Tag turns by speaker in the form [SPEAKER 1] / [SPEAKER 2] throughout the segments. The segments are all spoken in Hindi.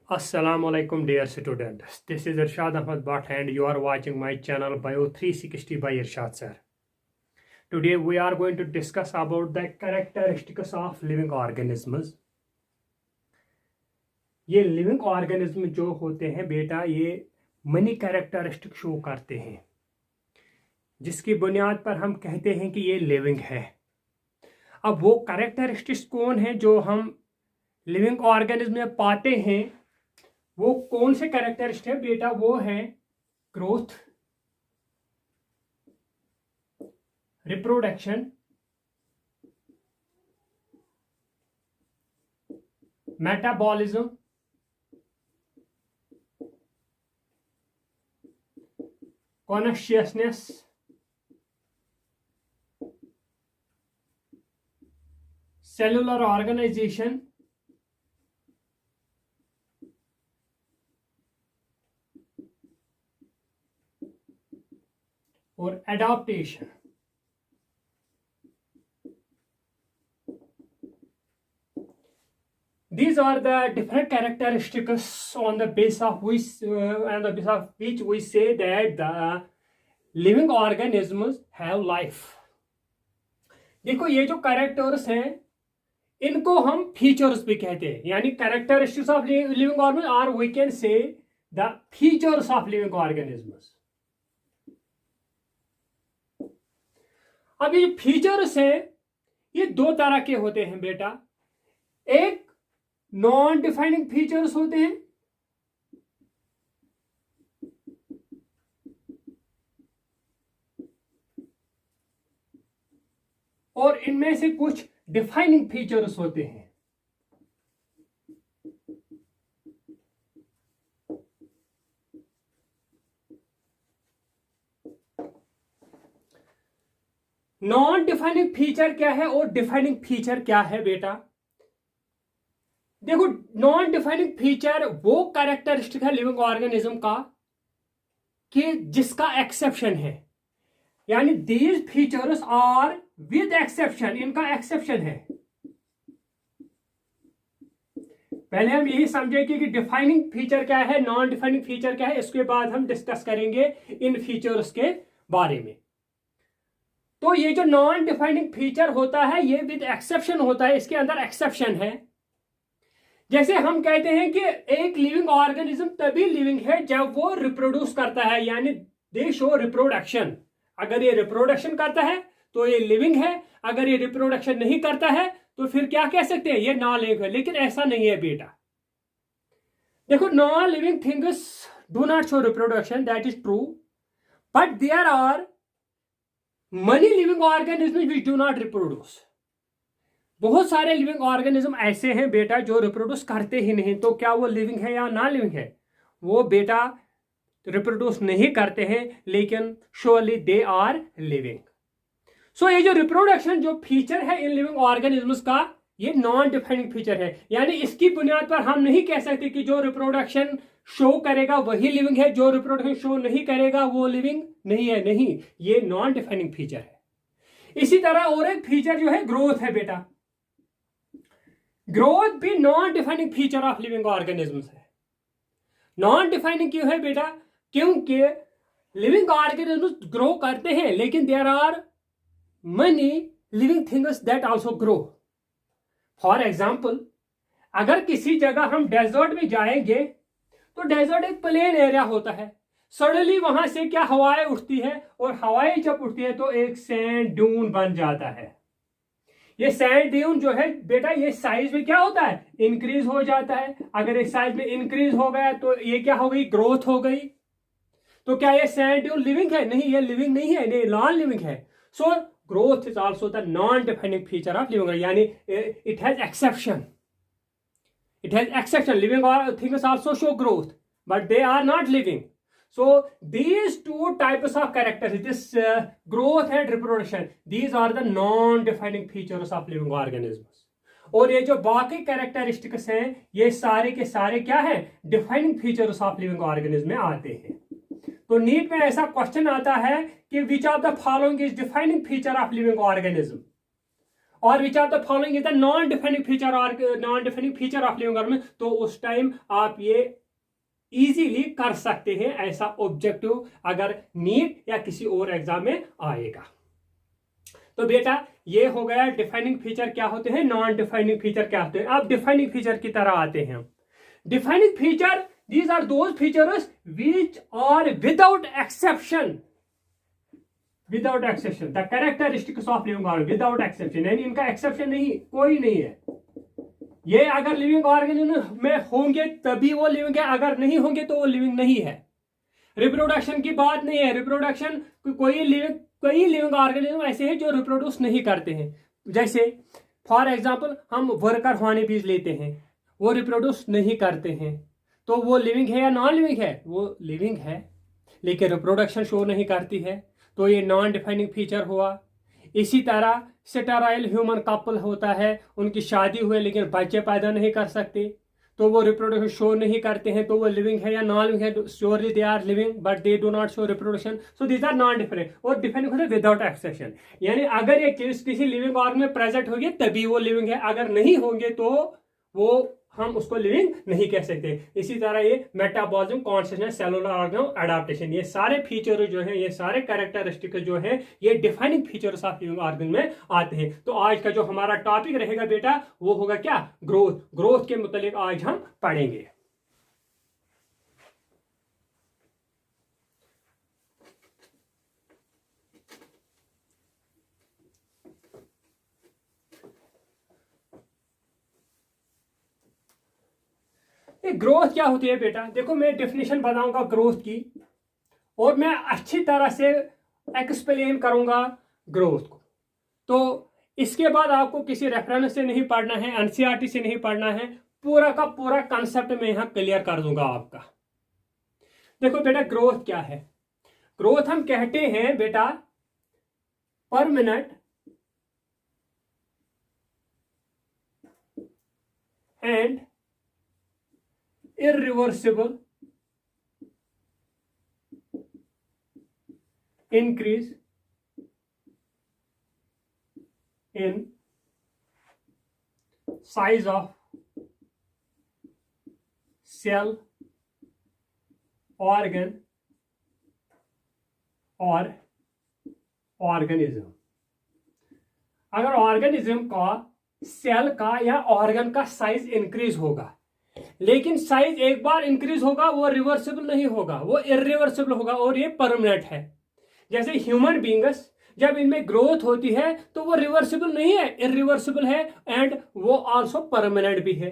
[SPEAKER 1] Assalamu alaikum dear students. This is Irshad Ahmad Bhatt and you are watching my channel Bio 360 by Irshad sir. Today we are going to discuss about the characteristics of living organisms. ये लिविंग ऑर्गेनिज्म जो होते हैं बेटा ये मनी कैरेक्टरिस्टिक शो करते हैं जिसकी बुनियाद पर हम कहते हैं कि ये लिविंग है। अब वो कैरेक्टरिस्टिक्स कौन है जो हम लिविंग ऑर्गेनिज्म में पाते हैं, वो कौन से कैरेक्टरिस्टिक है बेटा? वो है growth, reproduction, metabolism, consciousness, cellular organisation और adaptation. These are the different characteristics on the basis of which we say that the living organisms have life. देखो ये जो कैरेक्टर्स हैं इनको हम फीचर्स भी कहते हैं, यानी कैरेक्टरिस्टिक्स ऑफ लिविंग ऑर्गेनिज्म और we can say the features of living organisms. अब ये फीचर्स हैं ये दो तरह के होते हैं बेटा। एक नॉन डिफाइनिंग फीचर्स होते हैं और इनमें से कुछ डिफाइनिंग फीचर्स होते हैं। नॉन डिफाइनिंग फीचर क्या है और डिफाइनिंग फीचर क्या है बेटा? देखो, नॉन डिफाइनिंग फीचर वो कैरेक्टरिस्टिक है लिविंग ऑर्गेनिज्म का कि जिसका एक्सेप्शन है, यानी these features are with exception, इनका एक्सेप्शन है। पहले हम यही समझेंगे कि डिफाइनिंग फीचर क्या है, नॉन डिफाइनिंग फीचर क्या है, इसके बाद हम डिस्कस करेंगे इन फीचर्स के बारे में। तो ये जो नॉन डिफाइनिंग फीचर होता है ये विद एक्सेप्शन होता है, इसके अंदर एक्सेप्शन है। जैसे हम कहते हैं कि एक लिविंग ऑर्गेनिज्म तभी लिविंग है जब वो रिप्रोड्यूस करता है, यानी दे शो रिप्रोडक्शन। अगर ये रिप्रोडक्शन करता है तो ये लिविंग है, अगर ये रिप्रोडक्शन नहीं करता है तो फिर क्या कह सकते हैं, ये नॉन लिविंग है। लेकिन ऐसा नहीं है बेटा। देखो, non living things do not show reproduction, that is true, but there are many living organism which do not reproduce. बहुत सारे लिविंग ऑर्गेनिज्म ऐसे हैं बेटा जो रिप्रोड्यूस करते ही नहीं। तो क्या वो लिविंग है या नॉन लिविंग है? वो बेटा रिप्रोड्यूस नहीं करते हैं, लेकिन श्योरली दे आर लिविंग। सो ये जो रिप्रोडक्शन जो फीचर है इन लिविंग ऑर्गेनिज्म्स का, ये नॉन डिफाइनिंग फीचर है। यानी इसकी बुनियाद पर हम नहीं कह सकते कि जो रिप्रोडक्शन शो करेगा वही लिविंग है, जो रिप्रोडक्शन शो नहीं करेगा वो लिविंग नहीं है। नहीं, ये नॉन डिफाइनिंग फीचर है। इसी तरह और एक फीचर जो है ग्रोथ है बेटा। ग्रोथ भी non defining feature of living organisms है। नॉन डिफाइनिंग क्यों है बेटा? क्योंकि लिविंग ऑर्गेनिज्म्स ग्रो करते हैं, लेकिन there are many living things that also grow. For example, अगर किसी जगह हम डेजर्ट में जाएंगे तो डेजर्ट एक प्लेन एरिया होता है। सडनली वहां से क्या हवाएं उठती है, और हवाएं जब उठती है तो एक सैंड ड्यून बन जाता है। ये सैंड ड्यून जो है बेटा ये साइज में क्या होता है, इंक्रीज हो जाता है। अगर ये साइज में इंक्रीज हो गया तो ये क्या हो गई, ग्रोथ हो गई। तो क्या ये सैंड ड्यून लिविंग है? नहीं, ये लिविंग नहीं है, ये नॉन लिविंग है। So growth is also the non defining feature of living, यानी it has exception. It has exception. Living things also show growth, but they are not living. So these two types of characters, this growth and reproduction, these are the non-defining features of living organisms. और ये जो बाकी कैरेक्टरिस्टिक्स हैं ये सारे के सारे क्या है, defining features of living organism में आते हैं। तो नीट में ऐसा क्वेश्चन आता है कि which of the following is defining feature of living organism, और which are the following is the non defining feature और non defining feature of living organism, तो उस टाइम आप ये इजीली कर सकते हैं ऐसा ऑब्जेक्टिव अगर नीट या किसी और एग्जाम में आएगा। तो बेटा ये हो गया डिफाइनिंग फीचर क्या होते हैं, नॉन डिफाइनिंग फीचर क्या होते हैं। अब डिफाइनिंग फीचर की तरह आते हैं हम। Defining feature these are those features which are without exception the characteristics of living organism without exception, यानी इनका एक्सेप्शन नहीं, कोई नहीं है। ये अगर लिविंग ऑर्गेनिज्म में होंगे तभी वो लिविंग है, अगर नहीं होंगे तो वो लिविंग नहीं है। रिप्रोडक्शन की बात नहीं है, रिप्रोडक्शन कई लिविंग ऑर्गेनिज्म ऐसे हैं जो रिप्रोड्यूस नहीं करते हैं। जैसे फॉर एग्जांपल हम वर्कर हॉनी बीज लेते हैं, वो रिप्रोड्यूस नहीं करते हैं, तो वो लिविंग है या नॉन लिविंग है, वो लिविंग है लेकिन रिप्रोडक्शन शो नहीं करती है, तो ये नॉन डिफाइनिंग फीचर हुआ। इसी तरह स्टेराइल ह्यूमन कपल होता है, उनकी शादी हुई लेकिन बच्चे पैदा नहीं कर सकते, तो वो रिप्रोडक्शन शो नहीं करते हैं, तो वो लिविंग है या नॉन लिविंग है। Surely they are living but they do not show reproduction, so these are non different. और डिफाइनिंग होता है विदाउट एक्सेप्शन, यानी अगर ये किसी लिविंग ऑर्गन में प्रेजेंट होगी तभी वो लिविंग है, अगर नहीं होंगे तो वो हम उसको लिविंग नहीं कह सकते। इसी तरह ये metabolism, consciousness, cellular organism, adaptation, ये सारे फीचर जो हैं, ये सारे कैरेक्टरिस्टिक जो हैं, ये defining features of living organ में आते हैं। तो आज का जो हमारा टॉपिक रहेगा बेटा वो होगा क्या, ग्रोथ। ग्रोथ के मुतालिक आज हम पढ़ेंगे। ग्रोथ क्या होती है बेटा, देखो मैं डेफिनेशन बताऊंगा ग्रोथ की और मैं अच्छी तरह से एक्सप्लेन करूंगा ग्रोथ को। तो इसके बाद आपको किसी रेफरेंस से नहीं पढ़ना है, एनसीईआरटी से नहीं पढ़ना है, पूरा का पूरा कंसेप्ट मैं यहां क्लियर कर दूंगा आपका। देखो बेटा ग्रोथ क्या है, ग्रोथ हम कहते हैं बेटा permanent and irreversible increase in size of cell, organ or organism। अगर ऑर्गेनिज्म का, सेल का या ऑर्गन का साइज इंक्रीज होगा, लेकिन साइज एक बार इंक्रीज होगा वो रिवर्सिबल नहीं होगा, वो इरिवर्सिबल होगा और ये परमानेंट है। जैसे ह्यूमन बींग्स जब इनमें ग्रोथ होती है तो वो रिवर्सिबल नहीं है, इरिवर्सिबल है एंड वो आल्सो परमानेंट भी है।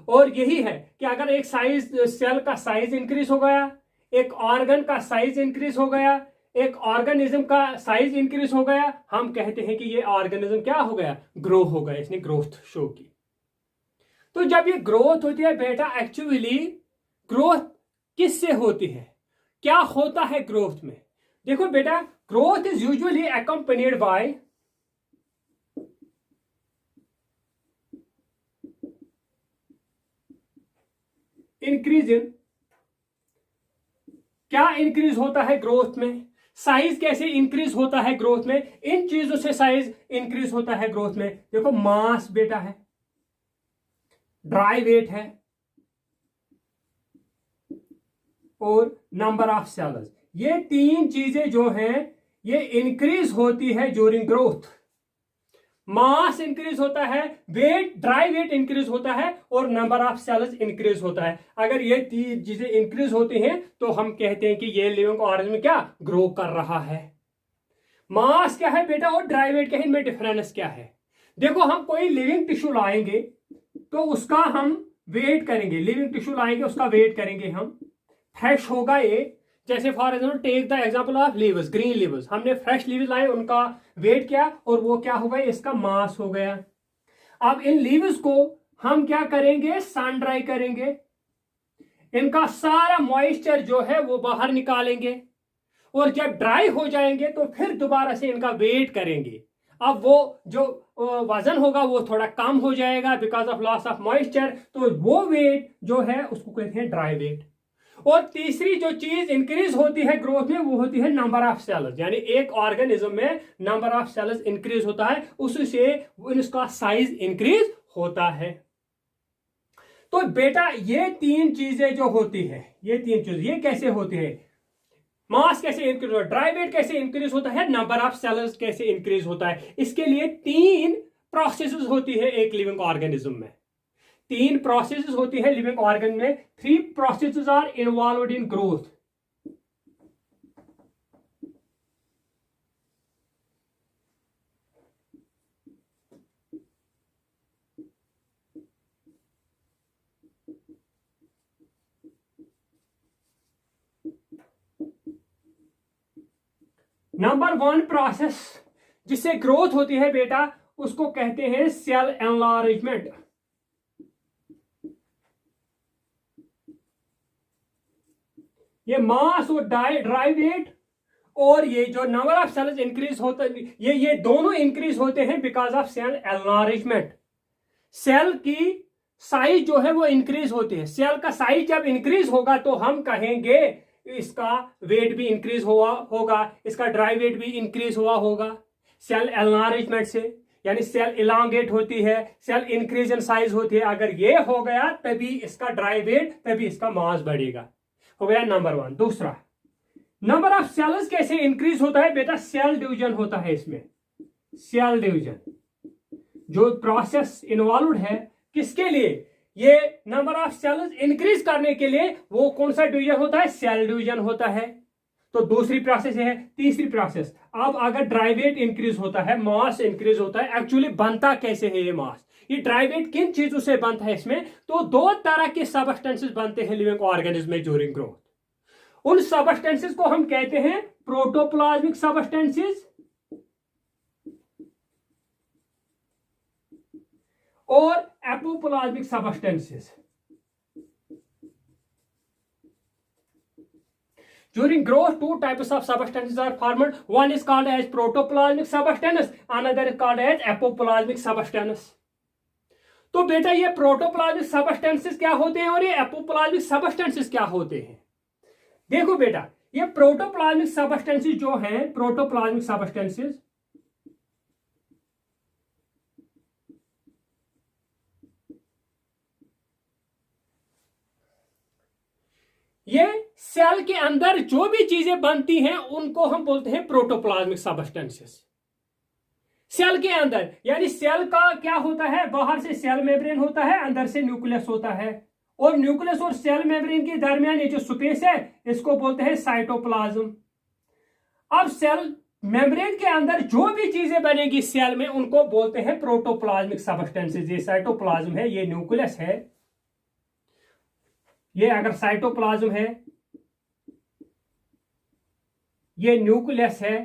[SPEAKER 1] और यही है कि अगर एक साइज, सेल का साइज इंक्रीज हो गया, एक ऑर्गन का साइज इंक्रीज हो गया, एक ऑर्गेनिज्म का साइज इंक्रीज हो गया, हम कहते हैं कि ये ऑर्गेनिज्म क्या हो गया, ग्रो हो गया, इसने ग्रोथ शो की। तो जब ये ग्रोथ होती है बेटा, एक्चुअली ग्रोथ किससे होती है, क्या होता है ग्रोथ में। देखो बेटा growth is usually accompanied by increase in, क्या इंक्रीज होता है ग्रोथ में, साइज कैसे इंक्रीज होता है ग्रोथ में, इन चीजों से साइज इंक्रीज होता है ग्रोथ में। देखो मास बेटा है, ड्राई वेट है और नंबर ऑफ सेल्स, ये तीन चीजें जो हैं ये इंक्रीज होती है ड्यूरिंग ग्रोथ। मास इंक्रीज होता है, वेट, ड्राई वेट इंक्रीज होता है और नंबर ऑफ सेल्स इंक्रीज होता है। अगर ये तीन चीजें इंक्रीज होती हैं तो हम कहते हैं कि ये लिविंग ऑर्गेनिज्म क्या ग्रो कर रहा है। मास क्या है बेटा और ड्राई वेट क्या है, इनमें डिफरेंस क्या है। देखो हम कोई लिविंग टिश्यू लाएंगे तो उसका हम वेट करेंगे, लिविंग टिश्यू लाएंगे उसका वेट करेंगे हम, फ्रेश होगा ये। जैसे for example take the example of leaves, green leaves, हमने फ्रेश लीवर्स लाए, उनका वेट किया और वो क्या हो गया, इसका मास हो गया। अब इन लीवर्स को हम क्या करेंगे, सन ड्राई करेंगे, इनका सारा मॉइस्चर जो है वो बाहर निकालेंगे और जब ड्राई हो जाएंगे तो फिर दोबारा से इनका वेट करेंगे। अब वो जो वजन होगा वो थोड़ा कम हो जाएगा because of loss of moisture, तो वो वेट जो है उसको कहते हैं ड्राई वेट। और तीसरी जो चीज इंक्रीज होती है ग्रोथ में वो होती है नंबर ऑफ सेल्स, यानी एक ऑर्गेनिज्म में नंबर ऑफ सेल्स इंक्रीज होता है, उससे उसका साइज इंक्रीज होता है। तो बेटा ये तीन चीजें जो होती है, ये तीन चीज ये कैसे होती है, मास कैसे इंक्रीज होता है, ड्राई वेट कैसे इंक्रीज होता है, नंबर ऑफ सेल्स कैसे इंक्रीज होता है, इसके लिए तीन प्रोसेसेस होती है एक लिविंग ऑर्गेनिज्म में। तीन प्रोसेसेस होती है लिविंग ऑर्गन में। 3 processes are involved in growth. Number 1 process जिससे ग्रोथ होती है बेटा, उसको कहते हैं सेल एनलार्जमेंट। ये मास और ड्राई वेट और ये जो नंबर ऑफ सेल्स इंक्रीज होता है, ये दोनों इंक्रीज होते हैं because of cell enlargement. Cell की साइज जो है वो इंक्रीज होती है। सेल का साइज जब इंक्रीज होगा तो हम कहेंगे इसका वेट भी इंक्रीज हुआ होगा, इसका ड्राई वेट भी इंक्रीज हुआ होगा सेल एनलार्जमेंट से, यानी सेल इलांगेट होती है, सेल इंक्रीज इन साइज होती है। अगर ये हो गया तभी इसका ड्राई वेट, तभी इसका मास बढ़ेगा। हो गया नंबर 1। दूसरा, नंबर ऑफ सेल्स कैसे इंक्रीज होता है बेटा, सेल डिवीजन होता है इसमें। सेल डिवीजन जो प्रोसेस इन्वॉल्व है किसके लिए, ये नंबर ऑफ सेल्स इंक्रीज करने के लिए, वो कौन सा डिवीजन होता है, सेल डिवीजन होता है। तो दूसरी प्रोसेस है। तीसरी प्रोसेस, अब अगर ड्राई वेट इंक्रीज होता है, मास इंक्रीज होता है, एक्चुअली बनता कैसे है ये मास, ये ड्राई वेट किन चीजों से बनता है इसमें, तो 2 तरह के सबस्टेंसेस बनते हैं लिविंग ऑर्गेनिज्म में ड्यूरिंग ग्रोथ। उन सबस्टेंसेस को हम कहते हैं प्रोटोप्लाज्मिक सबस्टेंसेस और एपोप्लाज्मिक substances. During growth, 2 types of substances are formed. One is called as protoplasmic substance, another is called as apoplasmic substance. तो बेटा ये प्रोटोप्लाज्मिक सबस्टेंसेस क्या होते हैं और ये एपोप्लाज्मिक सबस्टेंसेस क्या होते हैं। देखो बेटा, ये प्रोटोप्लाज्मिक सबस्टेंसेस जो हैं, प्रोटोप्लाज्मिक सबस्टेंसेस ये सेल के अंदर जो भी चीजें बनती हैं उनको हम बोलते हैं प्रोटोप्लाज्मिक सबस्टेंसेस। सेल के अंदर, यानी सेल का क्या होता है, बाहर से सेल मेम्ब्रेन होता है, अंदर से न्यूक्लियस होता है, और न्यूक्लियस और सेल मेम्ब्रेन के दरमियान ये जो स्पेस है इसको बोलते हैं साइटोप्लाज्म। अब सेल मेम्ब्रेन के अंदर जो भी चीजें बनेगी सेल में उनको बोलते हैं प्रोटोप्लाज्मिक सबस्टेंसेस। ये साइटोप्लाज्म है, ये न्यूक्लियस है, ये अगर साइटोप्लाज्म है, ये न्यूक्लियस है,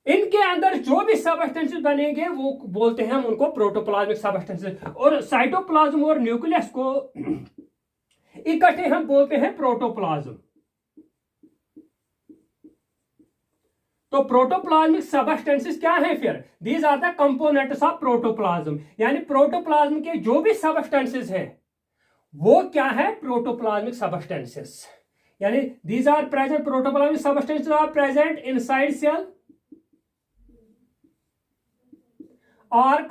[SPEAKER 1] इनके अंदर जो भी सबस्टेंसेस बनेंगे वो बोलते हैं हम उनको प्रोटोप्लाज्मिक सबस्टेंसेस। और साइटोप्लाज्म और न्यूक्लियस को इकट्ठे हम बोलते हैं प्रोटोप्लाज्म। तो प्रोटोप्लाज्मिक सबस्टेंसेस क्या है फिर, these are the components of protoplasm, यानी प्रोटोप्लाज्म के जो भी सबस्टेंसेस हैं वो क्या है, प्रोटोप्लाज्मिक सबस्टेंसेस। यानी these are present, protoplasmic substances are present inside cell और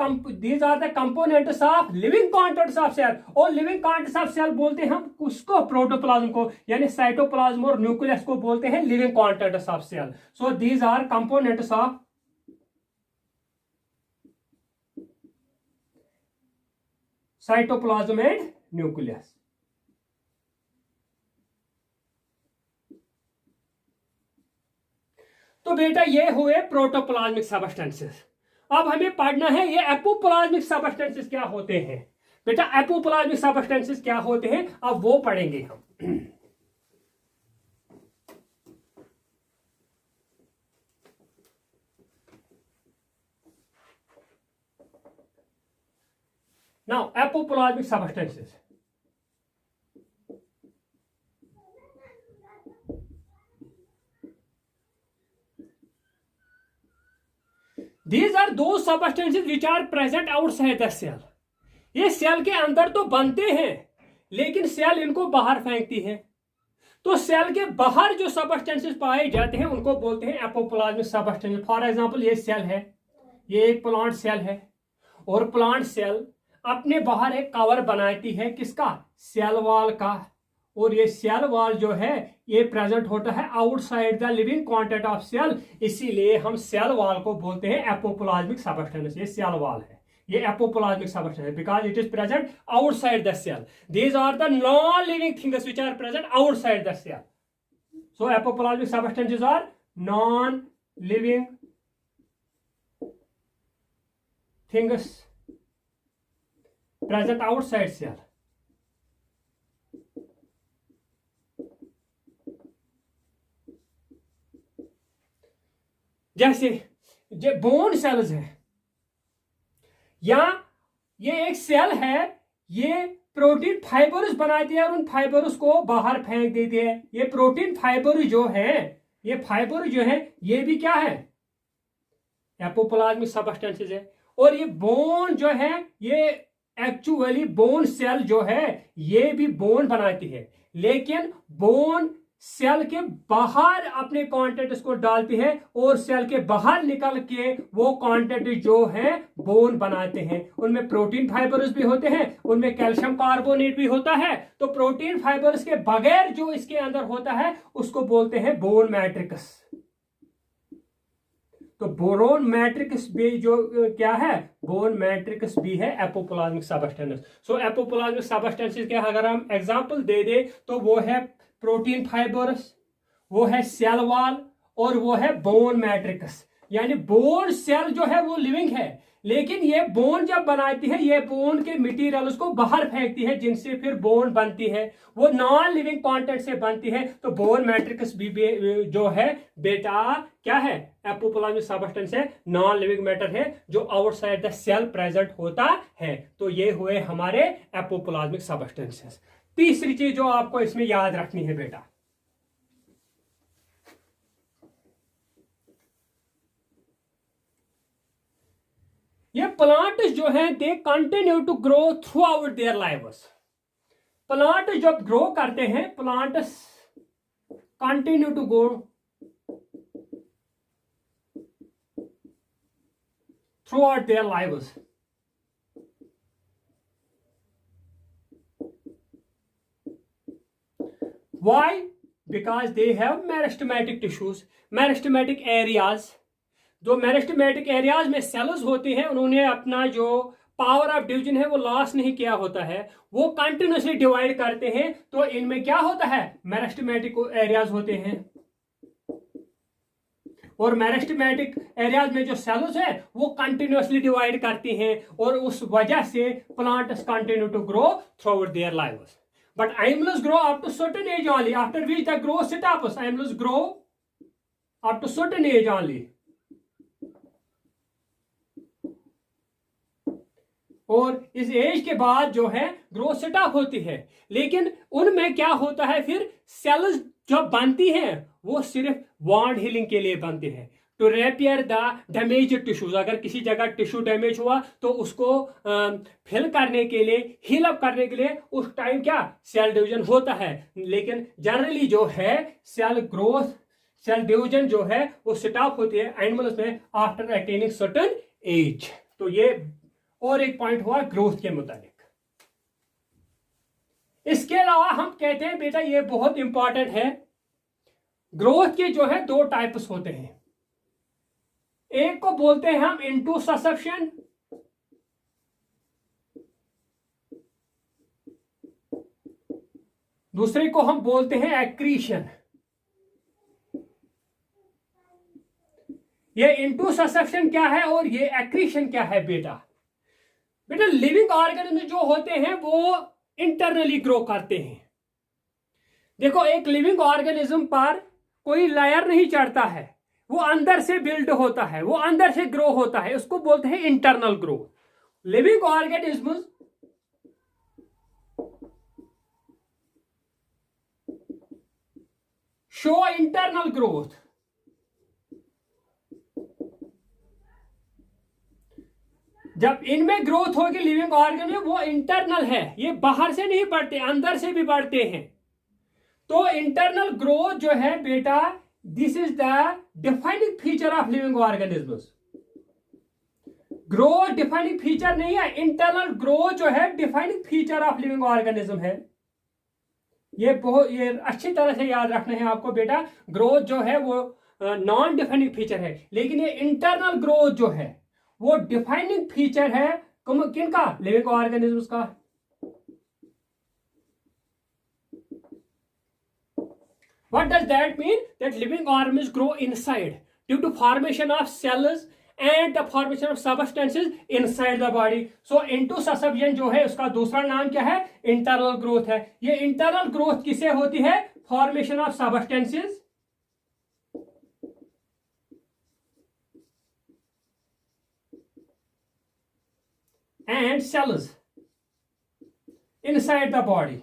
[SPEAKER 1] these are the components of living contents of cell। और लिविंग कॉन्टेंट्स ऑफ सेल बोलते हैं हम उसको, प्रोटोप्लाज्म को, यानी साइटोप्लाज्म और न्यूक्लियस को बोलते हैं living contents of cell. So these are components of cytoplasm and nucleus. तो बेटा ये हुए प्रोटोप्लाज्मिक सबस्टेंसेस। अब हमें पढ़ना है ये एपोप्लाज्मिक सबस्टेंसेस क्या होते हैं। बेटा एपोप्लाज्मिक सबस्टेंसेस क्या होते हैं, अब वो पढ़ेंगे हम। Now apoplasmic substances, these are those substances which are present outside the cell। ये सेल के अंदर तो बनते हैं लेकिन सेल इनको बाहर फेंकती है। तो सेल के बाहर जो सबस्टेंसेस पाए जाते हैं उनको बोलते हैं एपोप्लाज्मिक सबस्टेंसेस। फॉर एग्जांपल ये सेल है, ये एक प्लांट सेल है और प्लांट सेल अपने बाहर एक कवर बनाती है, किसका? सेल वॉल का। और ये सेल वॉल जो है ये प्रेजेंट होता है outside the living content of cell, इसीलिए हम सेल वॉल को बोलते हैं एपोप्लाज्मिक सबस्टेंस। ये सेल वॉल है, ये apoplasmic substance because it is present outside the cell. These are the non living things which are present outside the cell. So apoplasmic substances are non living things present outside cell. जैसे जो बोन सेल्स है या ये एक सेल है, ये प्रोटीन फाइबर्स बनाती है और उन फाइबर्स को बाहर फेंक देती है। ये प्रोटीन फाइबर जो है, ये फाइबर जो है ये भी क्या है? एपोप्लाज्मिक सबस्टेंसेस है। और ये बोन जो है ये एक्चुअली बोन सेल जो है ये भी बोन बनाती है, लेकिन बोन सेल के बाहर अपने कंटेंट्स को डालती है और सेल के बाहर निकल के वो कंटेंट जो है बोन बनाते हैं। उनमें प्रोटीन फाइबर्स भी होते हैं, उनमें कैल्शियम कार्बोनेट भी होता है। तो प्रोटीन फाइबर्स के बगैर जो इसके अंदर होता है उसको बोलते हैं बोन मैट्रिक्स। तो बोन मैट्रिक्स भी जो क्या है? बोन मैट्रिक्स भी है एपोप्लाज्मिक सबस्टेंस। सो एपोप्लाज्मिक सबस्टेंसेस के अगर हम एग्जांपल दे दे तो वो है प्रोटीन फाइबर्स, वो है सेल वॉल और वो है बोन मैट्रिक्स। यानी बोन सेल जो है वो लिविंग है, लेकिन ये बोन जब बनाती है ये बोन के मटेरियल्स को बाहर फेंकती है जिनसे फिर बोन बनती है, वो नॉन लिविंग कंटेंट से बनती है। तो बोन मैट्रिक्स भी जो है बेटा क्या है? एपोप्लाज्मिक सबस्टेंस है, नॉन लिविंग मैटर है जो आउटसाइड द सेल प्रेजेंट होता है। तो ये हुए हमारे एपोप्लाज्मिक सबस्टेंसेस। तीसरी चीज जो आपको इसमें याद रखनी है बेटा, ये प्लांट जो है they continue to grow throughout their lives. Plant जब ग्रो करते हैं, plants continue to grow throughout their lives. Why? Because they have meristematic tissues, meristematic areas। जो मेरिस्टेमेटिक एरियाज में सेल्स होती हैं उन्होंने अपना जो पावर ऑफ डिवीजन है वो लॉस नहीं किया होता है, वो कंटिन्यूसली डिवाइड करते हैं। तो इनमें क्या होता है? मेरिस्टेमेटिक एरियाज होते हैं। और मेरिस्टेमेटिक एरियाज में जो सेल्स है वो कंटिन्यूसली डिवाइड करती हैं और उस वजह से plants continue to grow throughout their lives. But animals grow up to certain age only, after which the growth stops. Animals grow up to certain age only. और इस एज के बाद जो है ग्रोथ स्टॉप होती है। लेकिन उनमें क्या होता है फिर? सेल्स जो बनती हैं वो सिर्फ वॉन्ड हीलिंग के लिए बनती है, to repair the damage tissues. अगर किसी जगह टिश्यू डैमेज हुआ तो उसको फिल करने के लिए, हील अप करने के लिए उस टाइम क्या सेल डिवीजन होता है। लेकिन जनरली जो है सेल ग्रोथ, सेल डिवीजन जो है वो स्टॉप होती है एनिमल्स में आफ्टर अटेनिंग सर्टेन एज। तो ये और एक पॉइंट हुआ ग्रोथ के मुताबिक। इसके अलावा हम कहते हैं बेटा ये बहुत इंपॉर्टेंट है, ग्रोथ के जो है दो टाइप्स होते हैं। एक को बोलते हैं हम इंटूससेप्शन, दूसरे को हम बोलते हैं एक्रीशन। ये इंटूससेप्शन क्या है और ये एक्रीशन क्या है बेटा? बेटा लिविंग ऑर्गेनिज्म जो होते हैं वो इंटरनली ग्रो करते हैं। देखो एक लिविंग ऑर्गेनिज्म पर कोई लेयर नहीं चढ़ता है, वो अंदर से बिल्ड होता है, वो अंदर से ग्रो होता है, उसको बोलते हैं internal growth. Living organism show internal growth. जब इनमें ग्रोथ होगी लिविंग ऑर्गन में, वो इंटरनल है, ये बाहर से नहीं बढ़ते, अंदर से भी बढ़ते हैं। तो इंटरनल ग्रोथ जो है बेटा, this is the defining feature of living organisms. Growth defining feature नहीं है, इंटरनल ग्रोथ जो है defining feature of living organism है। ये अच्छी तरह से याद रखना है आपको बेटा। ग्रोथ जो है वो नॉन डिफाइनिंग फीचर है, लेकिन ये इंटरनल ग्रोथ जो है वो डिफाइनिंग फीचर है किनका? लिविंग ऑर्गेनिज्म्स का। What does that mean? That living organisms grow inside due to formation of cells and the formation of substances inside the body. So इंटोससेप्शन जो है उसका दूसरा नाम क्या है? इंटरनल ग्रोथ है। ये इंटरनल ग्रोथ किसे होती है? Formation of substances and cells inside the body.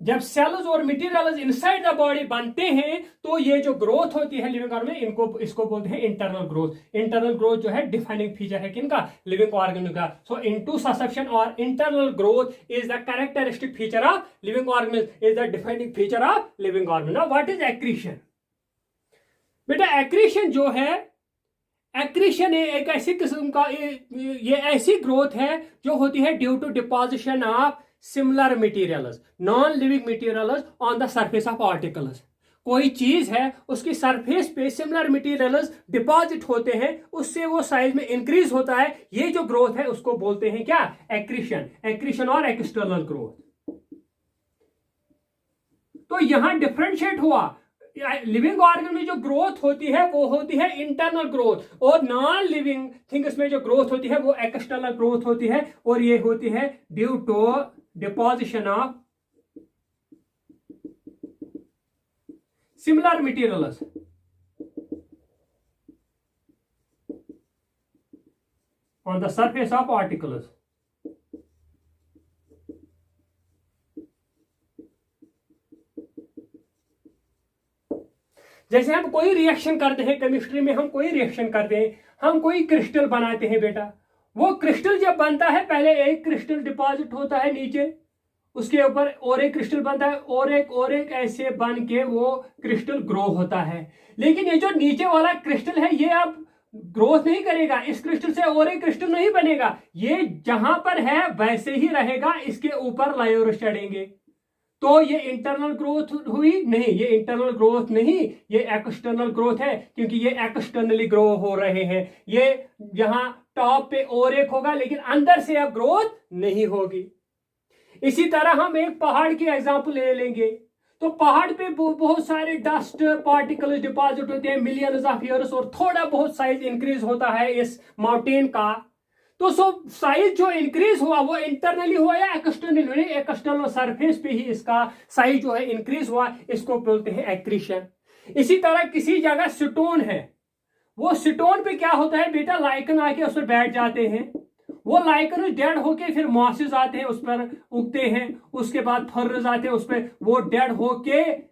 [SPEAKER 1] जब सेल्स और मटेरियल्स इनसाइड द बॉडी बनते हैं तो ये जो ग्रोथ होती है लिविंग ऑर्गेनिज्म में, इसको बोलते हैं इंटरनल ग्रोथ। इंटरनल ग्रोथ जो है डिफाइनिंग फीचर है किनका? लिविंग ऑर्गेनिज्म का। सो इंटोससेप्शन और internal growth is the characteristic feature of living organism, is the defining feature of living organism. Now what is accretion? बेटा एक्रीशन जो है, एक्रीशन एक ऐसी किस्म का, ये ऐसी ग्रोथ है जो होती है due to deposition of similar materials, non living materials on the surface of particles. कोई चीज है उसकी सरफेस पे सिमिलर मटेरियल्स डिपॉजिट होते हैं, उससे वो साइज में इंक्रीज होता है। ये जो ग्रोथ है उसको बोलते हैं क्या? एक्रीशन। एक्रीशन और एक्सटर्नल ग्रोथ। तो यहां डिफरेंशिएट हुआ, लिविंग ऑर्गन में जो ग्रोथ होती है वो होती है इंटरनल ग्रोथ, और नॉन लिविंग थिंग्स में जो ग्रोथ होती है वो एक्सटर्नल ग्रोथ होती है, और ये होती है due to deposition of similar materials on the surface of particles. जैसे हम कोई रिएक्शन करते हैं केमिस्ट्री में, हम कोई रिएक्शन करते हैं, हम कोई क्रिस्टल बनाते हैं बेटा। वो क्रिस्टल जब बनता है, पहले एक क्रिस्टल डिपॉजिट होता है नीचे, उसके ऊपर और एक क्रिस्टल बनता है, और एक ऐसे बन के वो क्रिस्टल ग्रो होता है। लेकिन ये जो नीचे वाला क्रिस्टल है ये अब ग्रोथ नहीं करेगा, इस क्रिस्टल से और एक क्रिस्टल नहीं बनेगा, ये जहां पर है वैसे ही रहेगा, इसके ऊपर लेयर चढ़ेंगे। तो ये इंटरनल ग्रोथ हुई? नहीं, ये इंटरनल ग्रोथ नहीं, ये एक्सटर्नल ग्रोथ है, क्योंकि ये एक्सटर्नली ग्रो हो रहे हैं। ये यहां टॉप पे और एक होगा, लेकिन अंदर से अब ग्रोथ नहीं होगी। इसी तरह हम एक पहाड़ की एग्जांपल ले लेंगे, तो पहाड़ पे बहुत सारे डस्ट पार्टिकल्स डिपॉजिट होते हैं मिलियंस ऑफ ईयर्स, और थोड़ा बहुत साइज इंक्रीज होता है इस माउंटेन का। तो साइज जो इंक्रीज हुआ वो इंटरनली हुआ या एक्सटर्नली? एक्सटर्नल सरफेस पे ही इसका साइज जो है इंक्रीज हुआ, इसको बोलते हैं एक्रीशन। इसी तरह किसी जगह स्टोन है, वो स्टोन पे क्या होता है बेटा? लाइकन आके उस पर बैठ जाते हैं, वो लाइकन डेड होके फिर मॉसेस आते हैं उस पर उगते हैं, उसके बाद फर्ज आते हैं उस पर, वो डेड होके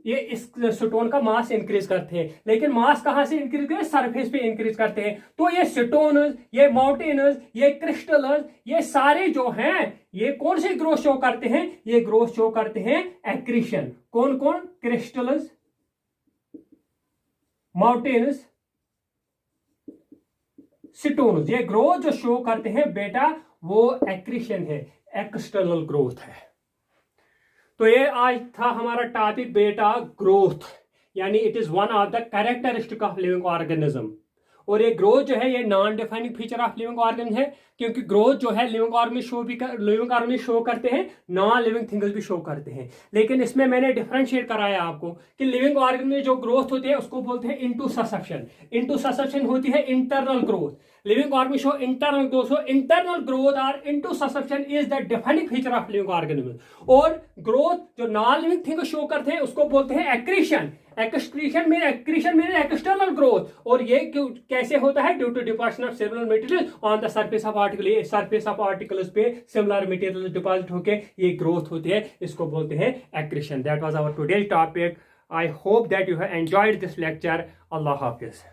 [SPEAKER 1] ये इस स्टोन का मास इंक्रीज करते हैं। लेकिन मास कहां से इंक्रीज करते हैं? सरफेस पे इंक्रीज करते हैं। तो ये स्टोन्स, ये माउंटेन्स, ये क्रिस्टल्स, ये सारे जो हैं ये कौन से ग्रोथ शो करते हैं? ये ग्रोथ शो करते हैं एक्रीशन। कौन कौन? क्रिस्टल्स, माउंटेन्स, स्टोन्स, ये ग्रोथ जो शो करते हैं बेटा वो एक्रीशन है, एक्सटर्नल ग्रोथ है। तो ये आज था हमारा टॉपिक बेटा ग्रोथ, यानी it is one of the characteristic of living organism. और ये ग्रोथ जो है ये non defining feature of living organism है, क्योंकि ग्रोथ जो है लिविंग ऑर्गेनिज्म शो करते हैं, नॉन लिविंग थिंग्स भी शो करते हैं। लेकिन इसमें मैंने डिफरेंशिएट कराया आपको कि लिविंग ऑर्गेनिज्म में जो ग्रोथ होती है उसको बोलते हैं इंटोससेप्शन। इंटोससेप्शन होती है internal growth, living organism show internal growth. So internal growth और intussusception is the defining feature of living organism. और ग्रोथ जो नॉन लिविंग थिंग शो करते हैं उसको बोलते हैं एक्रीशन। एक्रीशन में एक्सटर्नल ग्रोथ, और ये कैसे होता है? Due to deposition of similar material on the surface of particle. Surface of particles पे सिमिलर मटेरियल डिपॉजिट होके ये ग्रोथ होती है, इसको बोलते हैं accretion. That was our today's topic. I hope that you have enjoyed this lecture. अल्लाह हाफिज।